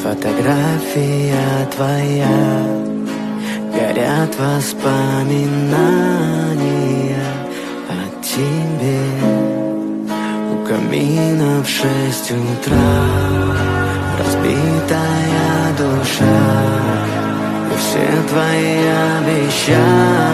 Фотография твоя, горят воспоминания о тебе. У камина в 6 утра разбитая душа, и все твои обещания